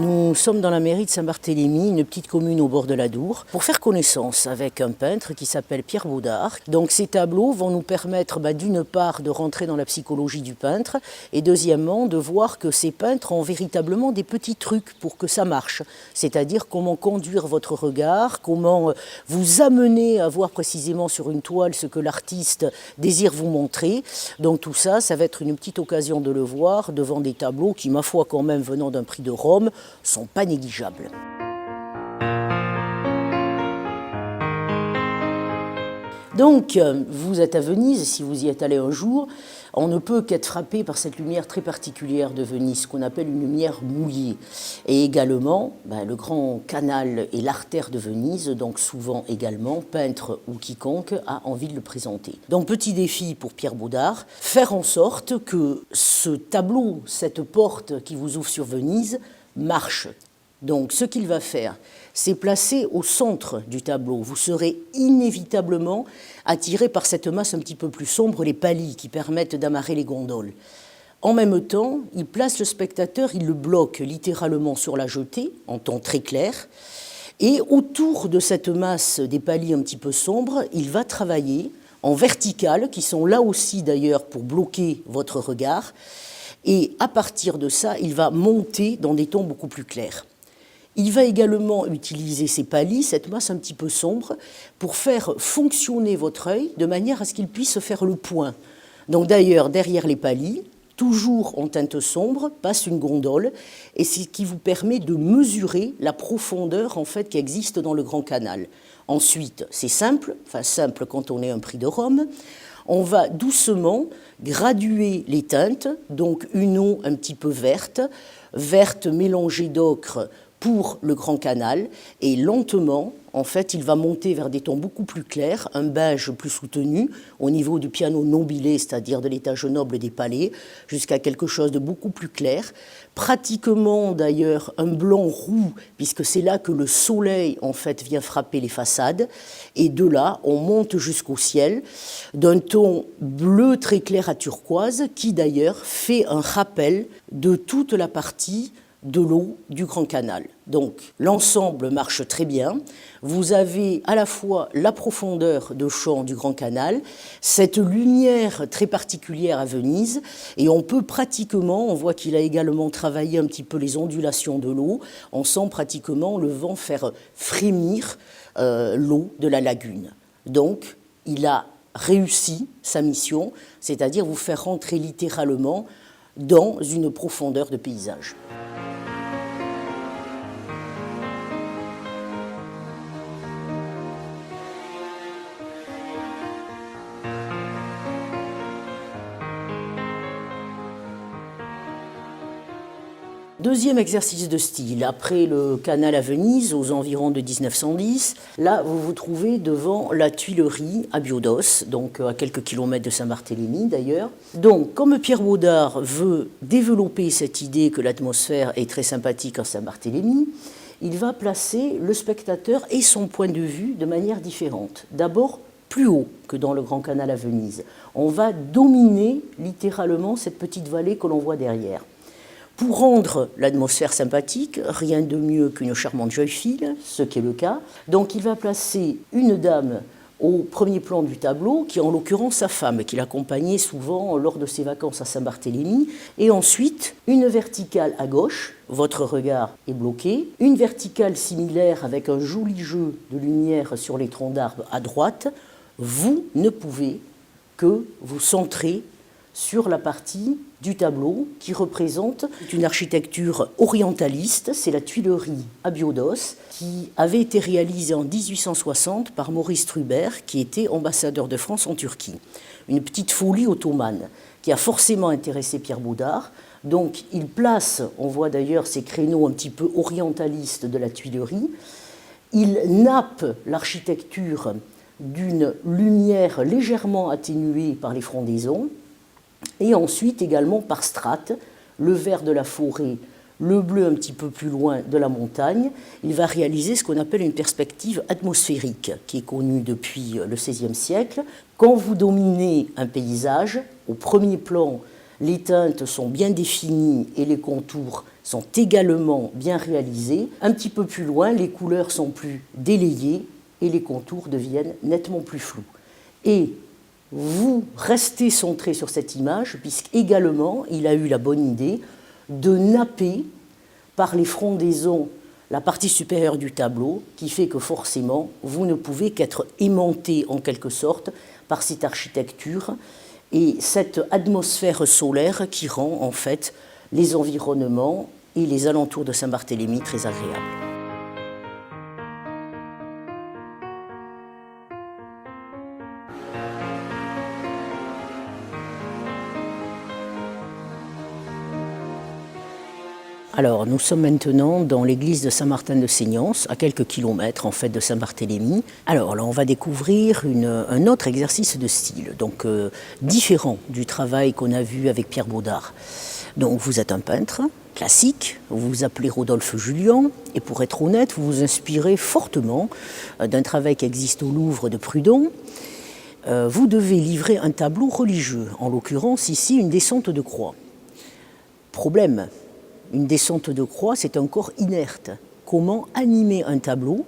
Nous sommes dans la mairie de Saint-Barthélemy, une petite commune au bord de l'Adour, pour faire connaissance avec un peintre qui s'appelle Pierre Baudard. Donc ces tableaux vont nous permettre d'une part de rentrer dans la psychologie du peintre et deuxièmement de voir que ces peintres ont véritablement des petits trucs pour que ça marche. C'est-à-dire comment conduire votre regard, comment vous amener à voir précisément sur une toile ce que l'artiste désire vous montrer. Donc tout ça, ça va être une petite occasion de le voir devant des tableaux qui, ma foi, quand même venant d'un prix de Rome, sont pas négligeables. Donc, vous êtes à Venise, si vous y êtes allé un jour, on ne peut qu'être frappé par cette lumière très particulière de Venise, qu'on appelle une lumière mouillée. Et également, le grand canal et l'artère de Venise, donc souvent également, peintre ou quiconque a envie de le présenter. Donc, petit défi pour Pierre Baudard, faire en sorte que ce tableau, cette porte qui vous ouvre sur Venise, marche. Donc ce qu'il va faire, c'est placer au centre du tableau. Vous serez inévitablement attiré par cette masse un petit peu plus sombre, les paliers qui permettent d'amarrer les gondoles. En même temps, il place le spectateur, il le bloque littéralement sur la jetée, en temps très clair, et autour de cette masse des paliers un petit peu sombres, il va travailler en verticale, qui sont là aussi d'ailleurs pour bloquer votre regard, et à partir de ça, il va monter dans des tons beaucoup plus clairs. Il va également utiliser ces paliers, cette masse un petit peu sombre, pour faire fonctionner votre œil de manière à ce qu'il puisse faire le point. Donc d'ailleurs, derrière les paliers, toujours en teinte sombre, passe une gondole, et c'est ce qui vous permet de mesurer la profondeur en fait, qui existe dans le Grand Canal. Ensuite, c'est simple, enfin simple quand on est un prix de Rome, on va doucement graduer les teintes, donc une eau un petit peu verte, verte mélangée d'ocre pour le Grand Canal, et lentement, en fait, il va monter vers des tons beaucoup plus clairs, un beige plus soutenu, au niveau du piano nobilé, c'est-à-dire de l'étage noble des palais, jusqu'à quelque chose de beaucoup plus clair, pratiquement d'ailleurs un blanc roux, puisque c'est là que le soleil, en fait, vient frapper les façades, et de là, on monte jusqu'au ciel, d'un ton bleu très clair à turquoise, qui d'ailleurs fait un rappel de toute la partie de l'eau du Grand Canal. Donc l'ensemble marche très bien. Vous avez à la fois la profondeur de champ du Grand Canal, cette lumière très particulière à Venise, et on peut pratiquement, on voit qu'il a également travaillé un petit peu les ondulations de l'eau, on sent pratiquement le vent faire frémir l'eau de la lagune. Donc il a réussi sa mission, c'est-à-dire vous faire rentrer littéralement dans une profondeur de paysage. Deuxième exercice de style, après le canal à Venise, aux environs de 1910, là vous vous trouvez devant la Tuilerie à Biodos, donc à quelques kilomètres de Saint-Barthélemy d'ailleurs. Donc comme Pierre Baudard veut développer cette idée que l'atmosphère est très sympathique à Saint-Barthélemy, il va placer le spectateur et son point de vue de manière différente. D'abord, plus haut que dans le Grand Canal à Venise. On va dominer littéralement cette petite vallée que l'on voit derrière. Pour rendre l'atmosphère sympathique, rien de mieux qu'une charmante jeune fille, ce qui est le cas. Donc il va placer une dame au premier plan du tableau, qui est en l'occurrence sa femme, qui l'accompagnait souvent lors de ses vacances à Saint-Barthélemy. Et ensuite, une verticale à gauche, votre regard est bloqué. Une verticale similaire avec un joli jeu de lumière sur les troncs d'arbres à droite. Vous ne pouvez que vous centrer sur la partie du tableau qui représente une architecture orientaliste, c'est la Tuilerie à Biodos, qui avait été réalisée en 1860 par Maurice Trubert, qui était ambassadeur de France en Turquie. Une petite folie ottomane qui a forcément intéressé Pierre Baudard. Donc il place, on voit d'ailleurs ces créneaux un petit peu orientalistes de la Tuilerie, il nappe l'architecture d'une lumière légèrement atténuée par les frondaisons, et ensuite également par strates, le vert de la forêt, le bleu un petit peu plus loin de la montagne. Il va réaliser ce qu'on appelle une perspective atmosphérique, qui est connue depuis le XVIe siècle. Quand vous dominez un paysage, au premier plan, les teintes sont bien définies et les contours sont également bien réalisés. Un petit peu plus loin, les couleurs sont plus délayées et les contours deviennent nettement plus flous. Et vous restez centré sur cette image, puisqu'également, il a eu la bonne idée de napper par les frondaisons la partie supérieure du tableau, qui fait que forcément, vous ne pouvez qu'être aimanté en quelque sorte par cette architecture et cette atmosphère solaire qui rend en fait les environnements et les alentours de Saint-Barthélemy très agréables. Alors, nous sommes maintenant dans l'église de Saint-Martin-de-Seignance, à quelques kilomètres en fait de Saint-Barthélemy. Alors là, on va découvrir un autre exercice de style, donc différent du travail qu'on a vu avec Pierre Baudard. Donc, vous êtes un peintre classique, vous vous appelez Rodolphe Julian, et pour être honnête, vous vous inspirez fortement d'un travail qui existe au Louvre de Prudhon. Vous devez livrer un tableau religieux, en l'occurrence ici une descente de croix. Problème. Une descente de croix, c'est un corps inerte. Comment animer un tableau,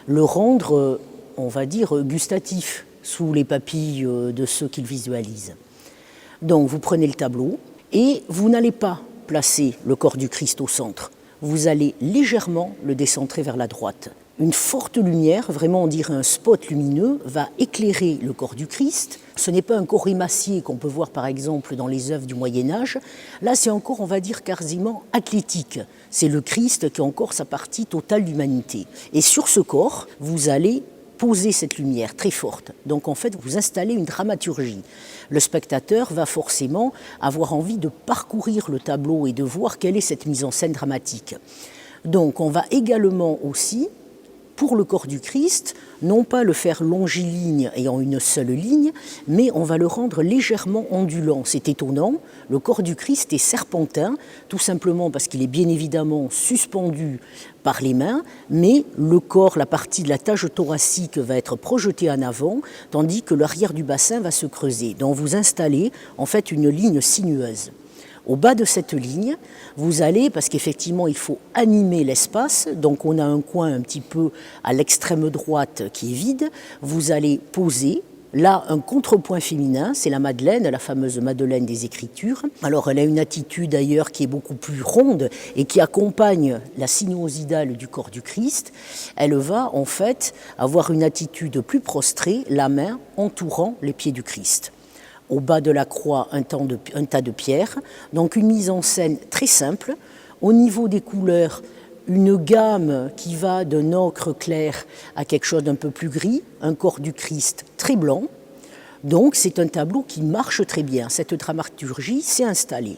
le rendre, on va dire, gustatif sous les papilles de ceux qui le visualisent. Donc vous prenez le tableau et vous n'allez pas placer le corps du Christ au centre. Vous allez légèrement le décentrer vers la droite. Une forte lumière, vraiment on dirait un spot lumineux, va éclairer le corps du Christ. Ce n'est pas un corps émacié qu'on peut voir par exemple dans les œuvres du Moyen-Âge. Là c'est un corps, on va dire, quasiment athlétique. C'est le Christ qui a encore sa partie totale d'humanité. Et sur ce corps, vous allez poser cette lumière très forte. Donc en fait, vous installez une dramaturgie. Le spectateur va forcément avoir envie de parcourir le tableau et de voir quelle est cette mise en scène dramatique. Donc on va également aussi, pour le corps du Christ, non pas le faire longiligne et en une seule ligne, mais on va le rendre légèrement ondulant. C'est étonnant, le corps du Christ est serpentin, tout simplement parce qu'il est bien évidemment suspendu par les mains, mais le corps, la partie de la cage thoracique va être projetée en avant, tandis que l'arrière du bassin va se creuser. Donc vous installez en fait une ligne sinueuse. Au bas de cette ligne, vous allez, parce qu'effectivement il faut animer l'espace, donc on a un coin un petit peu à l'extrême droite qui est vide, vous allez poser là un contrepoint féminin, c'est la Madeleine, la fameuse Madeleine des Écritures. Alors elle a une attitude d'ailleurs qui est beaucoup plus ronde et qui accompagne la sinuosidale du corps du Christ. Elle va en fait avoir une attitude plus prostrée, la main entourant les pieds du Christ. Au bas de la croix, un tas de pierres. Donc une mise en scène très simple. Au niveau des couleurs, une gamme qui va d'un ocre clair à quelque chose d'un peu plus gris, un corps du Christ très blanc. Donc c'est un tableau qui marche très bien. Cette dramaturgie s'est installée.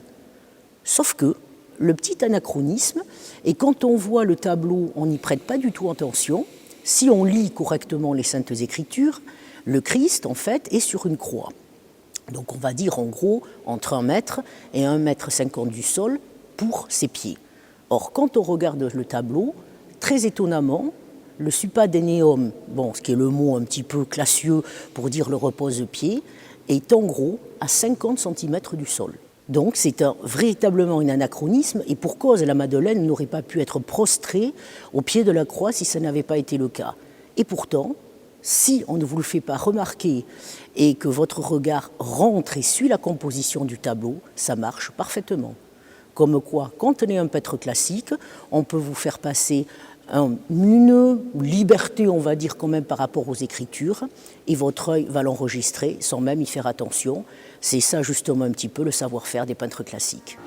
Sauf que le petit anachronisme, et quand on voit le tableau, on n'y prête pas du tout attention. Si on lit correctement les Saintes Écritures, le Christ, en fait, est sur une croix. Donc on va dire en gros entre 1 mètre et 1,50 m du sol pour ses pieds. Or quand on regarde le tableau, très étonnamment, le suppadénéum, bon, ce qui est le mot un petit peu classieux pour dire le repose-pied, est en gros à 50 cm du sol. Donc c'est véritablement un anachronisme et pour cause la Madeleine n'aurait pas pu être prostrée au pied de la croix si ça n'avait pas été le cas. Et pourtant, si on ne vous le fait pas remarquer et que votre regard rentre et suit la composition du tableau, ça marche parfaitement. Comme quoi, quand on est un peintre classique, on peut vous faire passer une liberté, on va dire quand même par rapport aux écritures, et votre œil va l'enregistrer sans même y faire attention. C'est ça justement un petit peu le savoir-faire des peintres classiques.